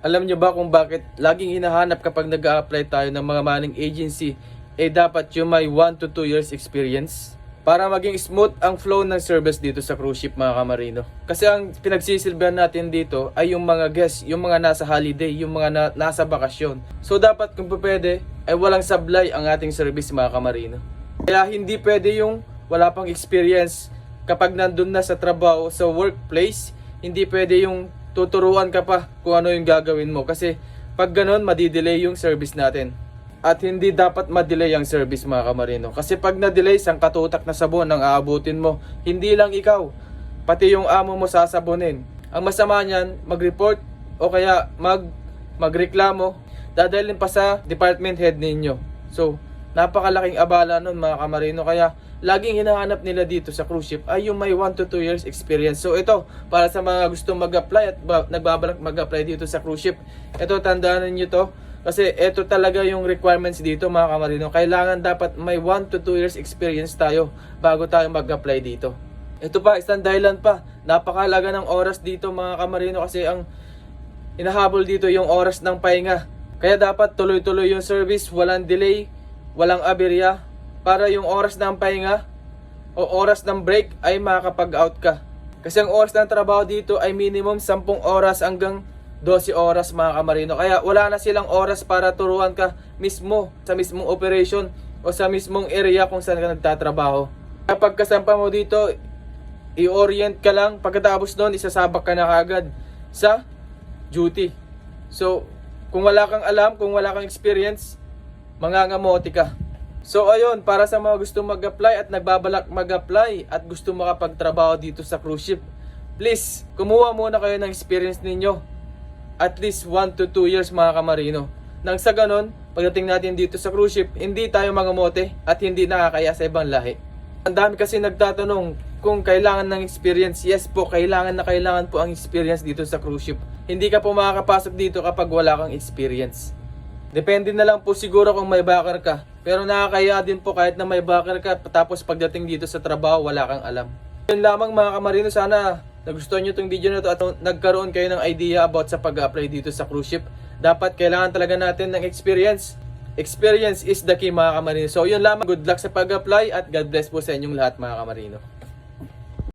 Alam nyo ba kung bakit laging hinahanap kapag nag-a-apply tayo ng mga manning agency, dapat yung may 1 to 2 years experience? Para maging smooth ang flow ng service dito sa cruise ship mga kamarino. Kasi ang pinagsisilbihan natin dito ay yung mga guests, yung mga nasa holiday, yung mga nasa bakasyon. So dapat kung pwede ay walang sablay ang ating service mga kamarino. Kaya hindi pwede yung wala pang experience kapag nandun na sa trabaho, sa workplace, hindi pwede yung tuturuan ka pa kung ano yung gagawin mo. Kasi pag ganun, madidelay yung service natin. At hindi dapat ma-delay ang service mga kamarino. Kasi pag na-delay, isang katutak na sabon ang aabutin mo. Hindi lang ikaw, pati yung amo mo sasabonin. Ang masama niyan, mag-report o kaya magreklamo, dadalhin pa sa department head ninyo. So, napakalaking abala nun mga kamarino. Kaya laging hinahanap nila dito sa cruise ship ay yung may 1 to 2 years experience. So ito, para sa mga gustong mag-apply at nagbabalak mag-apply dito sa cruise ship, ito, tandaan niyo to. Kasi ito talaga yung requirements dito mga kamarino. Kailangan dapat may 1 to 2 years experience tayo bago tayo mag-apply dito. Ito pa, isang dahilan pa. Napakalaga ng oras dito mga kamarino kasi ang hinahabol dito yung oras ng pahinga. Kaya dapat tuloy-tuloy yung service, walang delay, walang aberya, para yung oras ng pahinga o oras ng break ay makakapag-out ka. Kasi ang oras ng trabaho dito ay minimum 10 oras hanggang 12 oras mga kamarino. Kaya wala na silang oras para turuan ka mismo sa mismong operation o sa mismong area kung saan ka nagtatrabaho. Kapag kasampa mo dito, i-orient ka lang. Pagkatapos doon, isasabak ka na kagad sa duty. So, kung wala kang alam, kung wala kang experience, mangangamote ka. So ayun, para sa mga gusto mag-apply at nagbabalak mag-apply at gusto makapagtrabaho dito sa cruise ship, please, kumuha muna kayo ng experience ninyo. At least 1 to 2 years mga kamarino. Nang sa ganon, pagdating natin dito sa cruise ship, hindi tayo mangamote at hindi nakakaya sa ibang lahi. Ang dami kasi nagtatanong kung kailangan ng experience. Yes po, kailangan po ang experience dito sa cruise ship. Hindi ka po makakapasok dito kapag wala kang experience. Depende na lang po siguro kung may backer ka. Pero nakakaya din po kahit na may backer ka, tapos pagdating dito sa trabaho, wala kang alam. Yun lamang mga kamarino, sana nagustuhan nyo itong video na ito at nagkaroon kayo ng idea about sa pag-apply dito sa cruise ship. Dapat kailangan talaga natin ng experience. Experience is the key mga kamarino. So yun lamang, good luck sa pag-apply at God bless po sa inyong lahat mga kamarino.